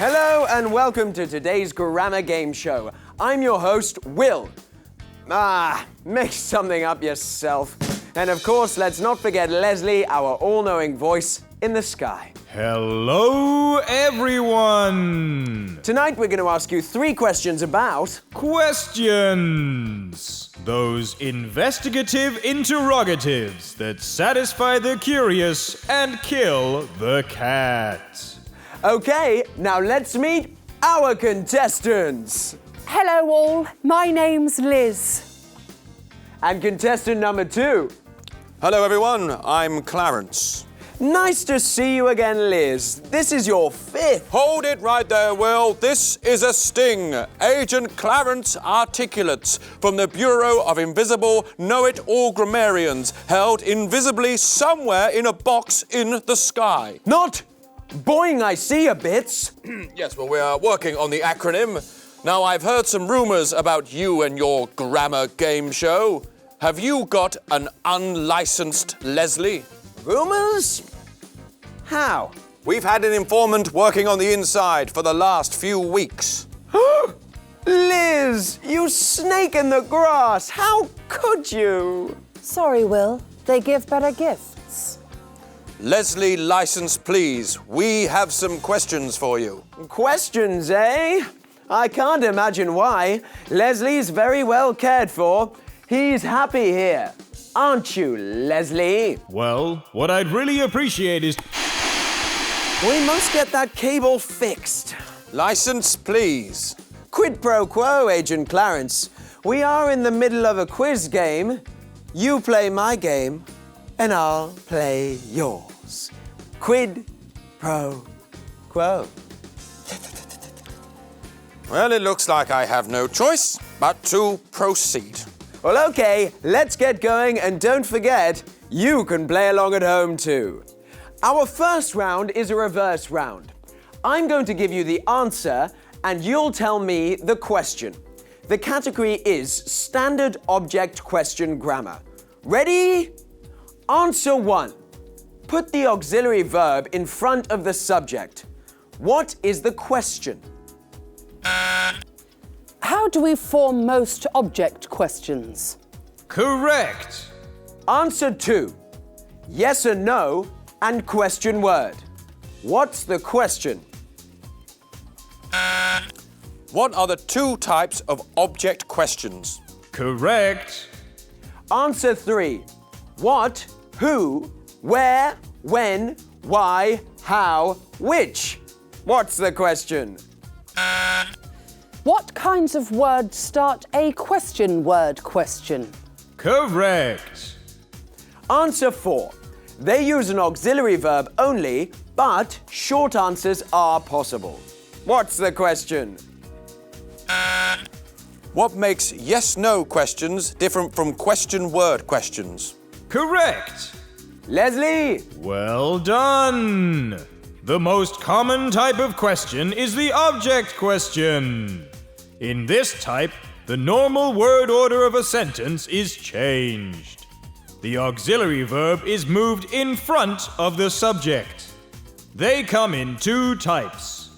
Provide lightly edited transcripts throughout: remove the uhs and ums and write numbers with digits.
Hello and welcome to today's grammar game show. I'm your host, Will. Make something up yourself. And of course, let's not forget Leslie, our all-knowing voice in the sky. Hello, everyone! Tonight we're going to ask you 3 questions about... Questions! Those investigative interrogatives that satisfy the curious and kill the cat. Okay, now let's meet our contestants. Hello all, my name's Liz. And contestant number 2. Hello everyone, I'm Clarence. Nice to see you again, Liz. This is your 5th. Hold it right there, Will. This is a sting. Agent Clarence Articulates from the Bureau of Invisible Know-It-All Grammarians, held invisibly somewhere in a box in the sky. Not boing, I see a bits. Yes, well, we are working on the acronym. Now, I've heard some rumours about you and your grammar game show. Have you got an unlicensed Leslie? Rumours? How? We've had an informant working on the inside for the last few weeks. Liz, you snake in the grass. How could you? Sorry, Will, they give better gifts. Leslie, license, please. We have some questions for you. Questions, eh? I can't imagine why. Leslie's very well cared for. He's happy here. Aren't you, Leslie? Well, what I'd really appreciate is... We must get that cable fixed. License, please. Quid pro quo, Agent Clarence. We are in the middle of a quiz game. You play my game, and I'll play yours. Quid pro quo. Well, it looks like I have no choice but to proceed. Well, okay, let's get going, and don't forget, you can play along at home too. Our first round is a reverse round. I'm going to give you the answer, and you'll tell me the question. The category is Standard Object Question Grammar. Ready? Answer 1. Put the auxiliary verb in front of the subject. What is the question? How do we form most object questions? Correct! Answer 2. Yes or no and question word. What's the question? What are the 2 types of object questions? Correct! Answer 3. What, who, where, when, why, how, which? What's the question? What kinds of words start a question word question? Correct! Answer 4. They use an auxiliary verb only, but short answers are possible. What's the question? What makes yes-no questions different from question word questions? Correct! Leslie! Well done! The most common type of question is the object question. In this type, the normal word order of a sentence is changed. The auxiliary verb is moved in front of the subject. They come in 2 types.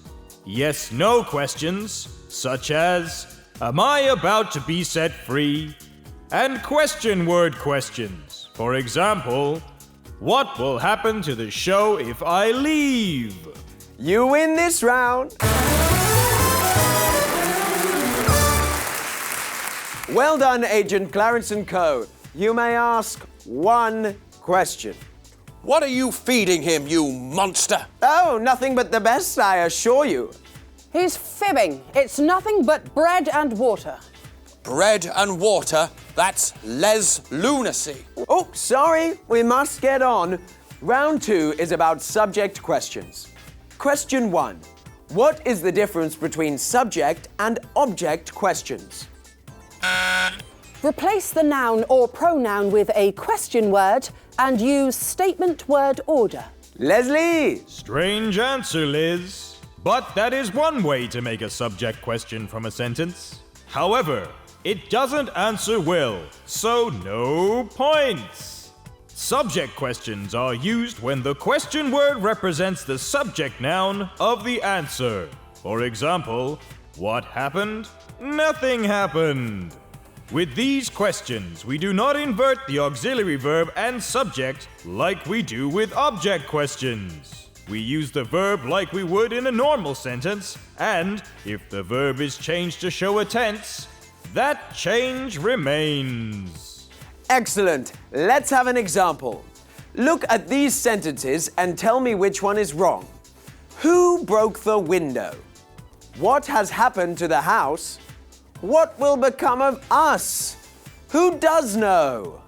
Yes-no questions, such as, am I about to be set free? And question word questions. For example, what will happen to the show if I leave? You win this round. Well done, Agent Clarence & Co. You may ask 1 question. What are you feeding him, you monster? Oh, nothing but the best, I assure you. He's fibbing. It's nothing but bread and water. Bread and water? That's Les lunacy. Oh, sorry, we must get on. Round 2 is about subject questions. Question 1. What is the difference between subject and object questions? Replace the noun or pronoun with a question word and use statement word order. Leslie! Strange answer, Liz. But that is one way to make a subject question from a sentence. However, it doesn't answer well, so no points. Subject questions are used when the question word represents the subject noun of the answer. For example, what happened? Nothing happened. With these questions, we do not invert the auxiliary verb and subject like we do with object questions. We use the verb like we would in a normal sentence, and if the verb is changed to show a tense, that change remains. Excellent. Let's have an example. Look at these sentences and tell me which one is wrong. Who broke the window? What has happened to the house? What will become of us? Who does know?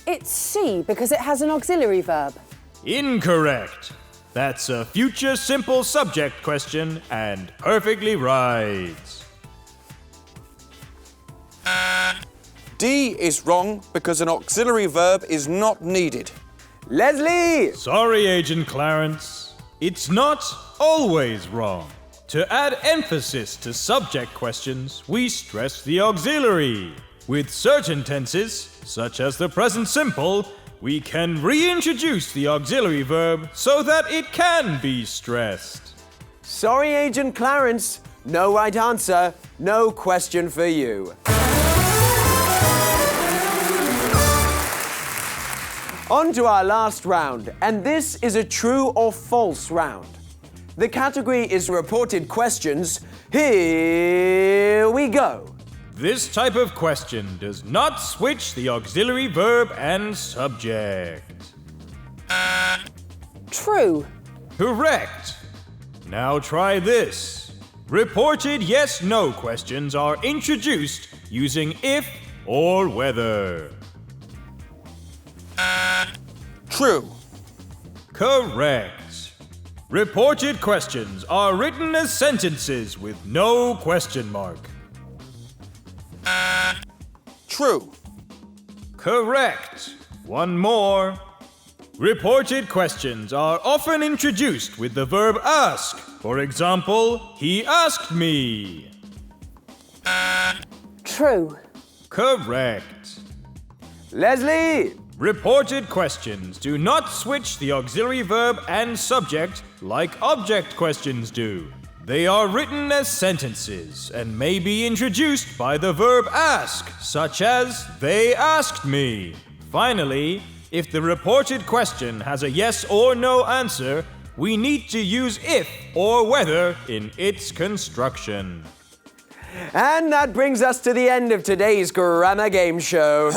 It's C because it has an auxiliary verb. Incorrect. That's a future simple subject question and perfectly right. D is wrong because an auxiliary verb is not needed. Leslie! Sorry, Agent Clarence. It's not always wrong. To add emphasis to subject questions, we stress the auxiliary. With certain tenses, such as the present simple, we can reintroduce the auxiliary verb so that it can be stressed. Sorry, Agent Clarence. No right answer, no question for you. On to our last round, and this is a true or false round. The category is reported questions. Here we go. This type of question does not switch the auxiliary verb and subject. True. Correct. Now try this. Reported yes-no questions are introduced using if or whether. True. Correct. Reported questions are written as sentences with no question mark. True. Correct. One more. Reported questions are often introduced with the verb ask. For example, he asked me. True. Correct. Leslie! Reported questions do not switch the auxiliary verb and subject like object questions do. They are written as sentences and may be introduced by the verb ask, such as, they asked me. Finally, if the reported question has a yes or no answer, we need to use if or whether in its construction. And that brings us to the end of today's grammar game show.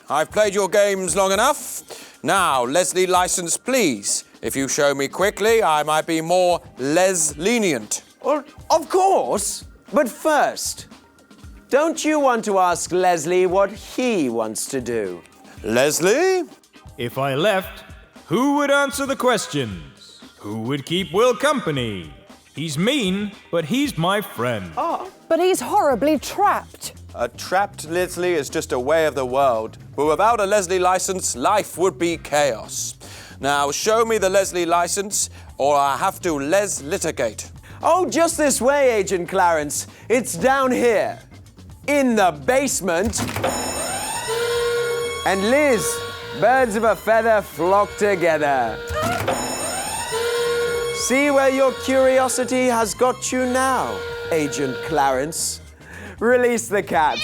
I've played your games long enough. Now, Leslie license, please. If you show me quickly, I might be more lenient. Well, of course. But first, don't you want to ask Leslie what he wants to do? Leslie? If I left, who would answer the questions? Who would keep Will company? He's mean, but he's my friend. But he's horribly trapped. A trapped Leslie is just a way of the world. But without a Leslie license, life would be chaos. Now, show me the Leslie license, or I have to litigate. Oh, just this way, Agent Clarence. It's down here, in the basement. And Liz, birds of a feather flock together. See where your curiosity has got you now, Agent Clarence. Release the cats.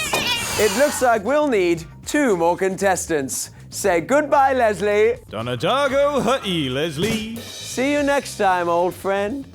It looks like we'll need 2 more contestants. Say goodbye, Leslie. Donadago Hutty, Leslie. See you next time, old friend.